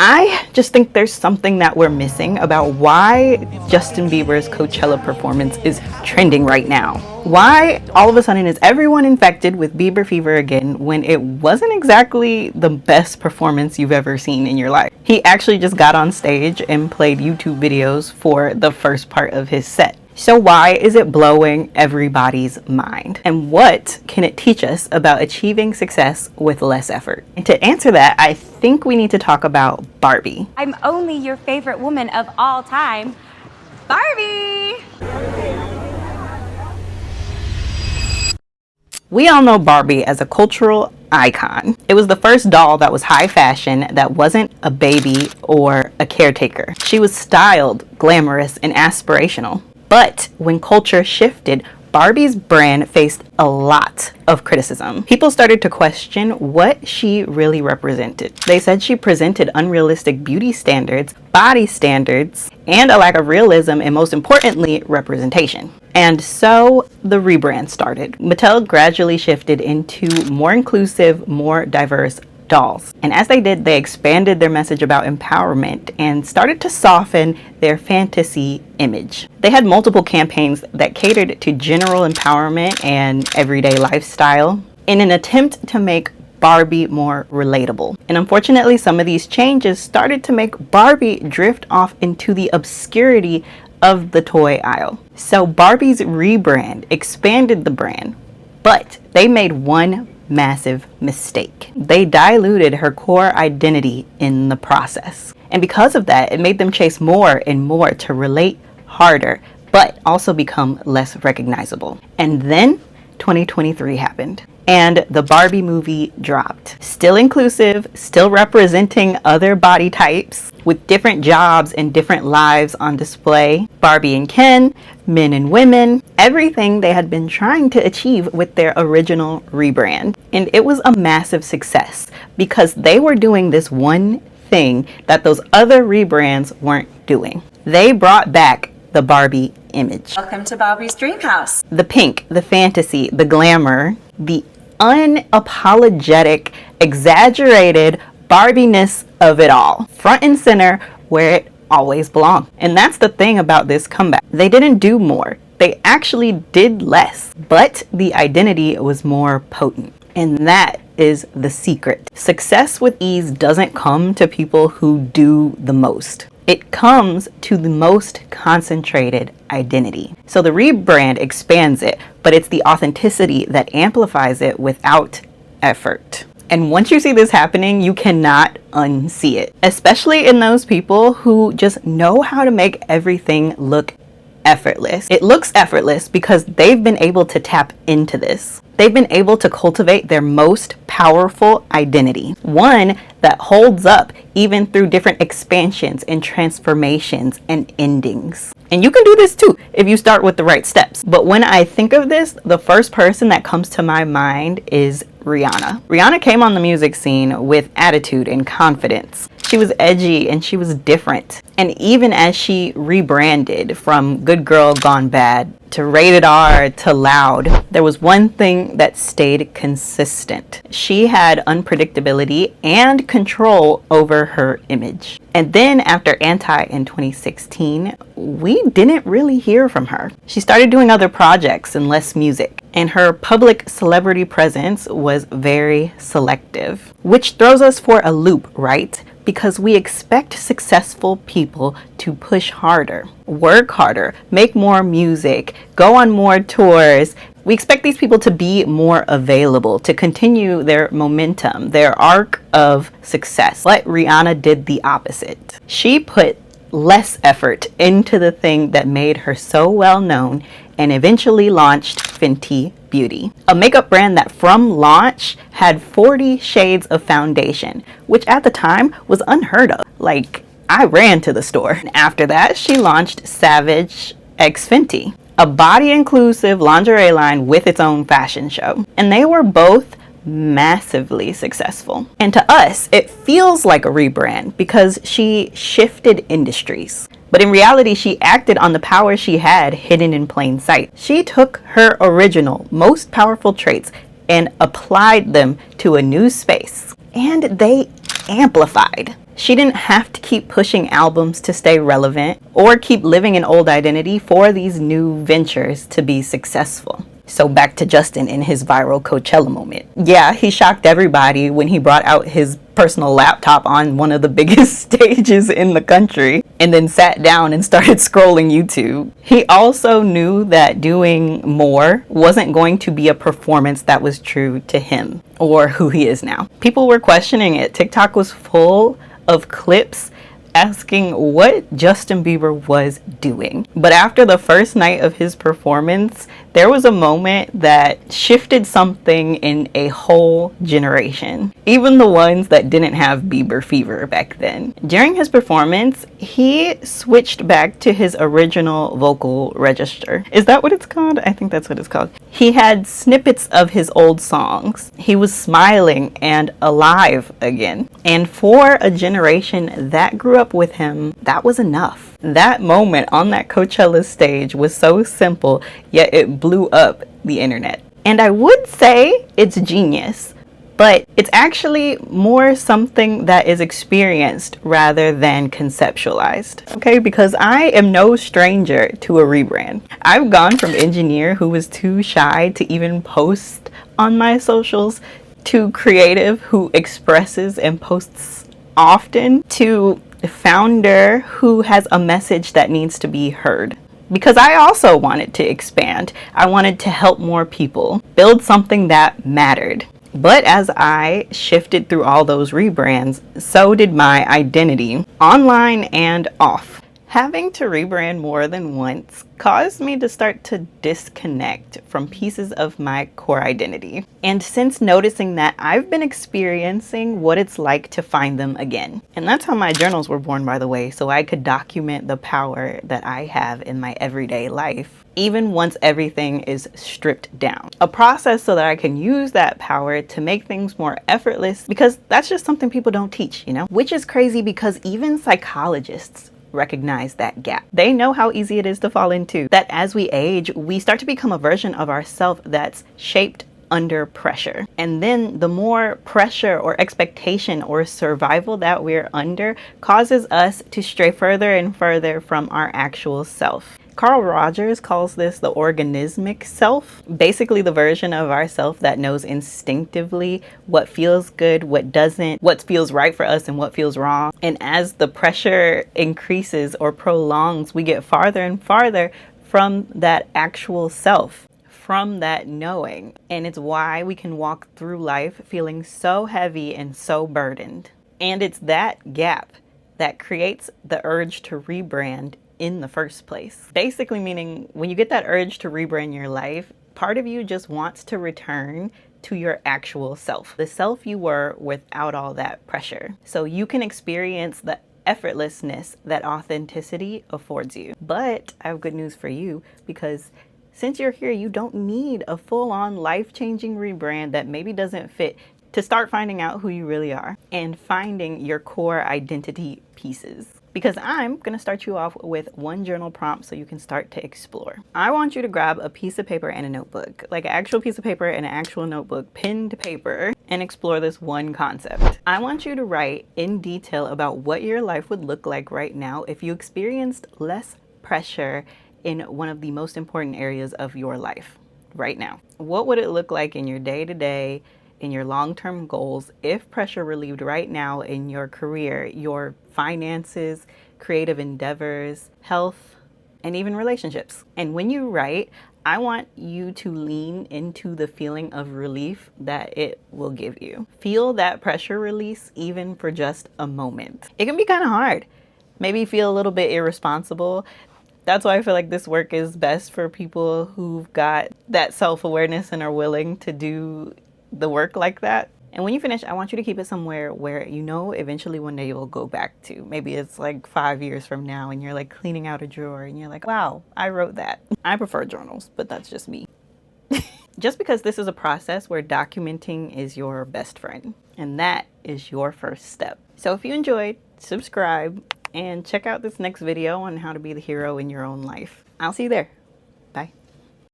I just think there's something that we're missing about why Justin Bieber's Coachella performance is trending right now. Why all of a sudden is everyone infected with Bieber fever again when it wasn't exactly the best performance you've ever seen in your life. He actually just got on stage and played YouTube videos for the first part of his set. So why is it blowing everybody's mind? And what can it teach us about achieving success with less effort? And to answer that, I think we need to talk about Barbie. I'm only your favorite woman of all time, Barbie! We all know Barbie as a cultural icon. It was the first doll that was high fashion, that wasn't a baby or a caretaker. She was styled, glamorous, and aspirational. But when culture shifted, Barbie's brand faced a lot of criticism. People started to question what she really represented. They said she presented unrealistic beauty standards, body standards, and a lack of realism, and most importantly, representation. And so the rebrand started. Mattel gradually shifted into more inclusive, more diverse dolls. And as they did, they expanded their message about empowerment and started to soften their fantasy image. They had multiple campaigns that catered to general empowerment and everyday lifestyle in an attempt to make Barbie more relatable. And unfortunately, some of these changes started to make Barbie drift off into the obscurity of the toy aisle. So Barbie's rebrand expanded the brand, but they made one massive mistake. They diluted her core identity in the process. And because of that, it made them chase more and more to relate harder, but also become less recognizable. And then 2023 happened. And the Barbie movie dropped. Still inclusive, still representing other body types, with different jobs and different lives on display. Barbie and Ken, men and women, everything they had been trying to achieve with their original rebrand. And it was a massive success because they were doing this one thing that those other rebrands weren't doing. They brought back the Barbie image. Welcome to Barbie's Dream House. The pink, the fantasy, the glamour, the unapologetic, exaggerated Barbie-ness of it all. Front and center where it always belonged. And that's the thing about this comeback. They didn't do more. They actually did less, but the identity was more potent. And that is the secret. Success with ease doesn't come to people who do the most. It comes to the most concentrated identity. So the rebrand expands it, but it's the authenticity that amplifies it without effort. And once you see this happening, you cannot unsee it, especially in those people who just know how to make everything look effortless. It looks effortless because they've been able to tap into this. They've been able to cultivate their most powerful identity, one that holds up even through different expansions and transformations and endings. And you can do this too if you start with the right steps. But when I think of this, the first person that comes to my mind is Rihanna. Rihanna came on the music scene with attitude and confidence. She was edgy and she was different. And even as she rebranded from Good Girl Gone Bad to Rated R to Loud, there was one thing that stayed consistent. She had unpredictability and control over her image. And then after Anti in 2016, we didn't really hear from her. She started doing other projects and less music. And her public celebrity presence was very selective, which throws us for a loop, right? Because we expect successful people to push harder, work harder, make more music, go on more tours. We expect these people to be more available, to continue their momentum, their arc of success. But Rihanna did the opposite. She put less effort into the thing that made her so well known and eventually launched Fenty Beauty, a makeup brand that from launch had 40 shades of foundation, which at the time was unheard of. Like, I ran to the store. And after that, she launched Savage x Fenty, a body inclusive lingerie line with its own fashion show. And they were both massively successful. And to us, it feels like a rebrand because she shifted industries. But in reality, she acted on the power she had hidden in plain sight. She took her original, most powerful traits and applied them to a new space. And they amplified. She didn't have to keep pushing albums to stay relevant or keep living an old identity for these new ventures to be successful. So back to Justin in his viral Coachella moment. Yeah, he shocked everybody when he brought out his personal laptop on one of the biggest stages in the country and then sat down and started scrolling YouTube. He also knew that doing more wasn't going to be a performance that was true to him or who he is now. People were questioning it. TikTok was full of clips asking what Justin Bieber was doing. But after the first night of his performance, there was a moment that shifted something in a whole generation, even the ones that didn't have Bieber fever back then. During his performance, he switched back to his original vocal register. Is that what it's called? I think that's what it's called. He had snippets of his old songs. He was smiling and alive again. And for a generation that grew up with him, that was enough. That moment on that Coachella stage was so simple, yet it blew up the internet. And I would say it's genius, but it's actually more something that is experienced rather than conceptualized. Okay, because I am no stranger to a rebrand. I've gone from engineer who was too shy to even post on my socials to creative who expresses and posts often to founder who has a message that needs to be heard. Because I also wanted to expand. I wanted to help more people, build something that mattered. But as I shifted through all those rebrands, so did my identity, online and off. Having to rebrand more than once caused me to start to disconnect from pieces of my core identity. And since noticing that, I've been experiencing what it's like to find them again. And that's how my journals were born, by the way, so I could document the power that I have in my everyday life, even once everything is stripped down. A process so that I can use that power to make things more effortless, because that's just something people don't teach, you know? Which is crazy because even psychologists recognize that gap. They know how easy it is to fall into. That as we age, we start to become a version of ourselves that's shaped under pressure. And then the more pressure or expectation or survival that we're under causes us to stray further and further from our actual self. Carl Rogers calls this the organismic self, basically the version of ourself that knows instinctively what feels good, what doesn't, what feels right for us and what feels wrong. And as the pressure increases or prolongs, we get farther and farther from that actual self, from that knowing. And it's why we can walk through life feeling so heavy and so burdened. And it's that gap that creates the urge to rebrand in the first place. Basically meaning when you get that urge to rebrand your life, part of you just wants to return to your actual self, the self you were without all that pressure. So you can experience the effortlessness that authenticity affords you. But I have good news for you, because since you're here, you don't need a full-on life-changing rebrand that maybe doesn't fit to start finding out who you really are and finding your core identity pieces. Because I'm gonna start you off with one journal prompt so you can start to explore. I want you to grab a piece of paper and a notebook, like an actual piece of paper and an actual notebook, pen to paper, and explore this one concept. I want you to write in detail about what your life would look like right now if you experienced less pressure in one of the most important areas of your life right now. What would it look like in your day-to-day, in your long-term goals, if pressure relieved right now in your career, your finances, creative endeavors, health, and even relationships? And when you write, I want you to lean into the feeling of relief that it will give you. Feel that pressure release even for just a moment. It can be kind of hard. Maybe feel a little bit irresponsible. That's why I feel like this work is best for people who've got that self-awareness and are willing to do the work like that. And when you finish, I want you to keep it somewhere where you know eventually one day you'll go back to. Maybe it's like 5 years from now and you're like cleaning out a drawer and you're like, wow, I wrote that. I prefer journals, but that's just me. Just because this is a process where documenting is your best friend, and that is your first step. So if you enjoyed, subscribe and check out this next video on how to be the hero in your own life. I'll see you there.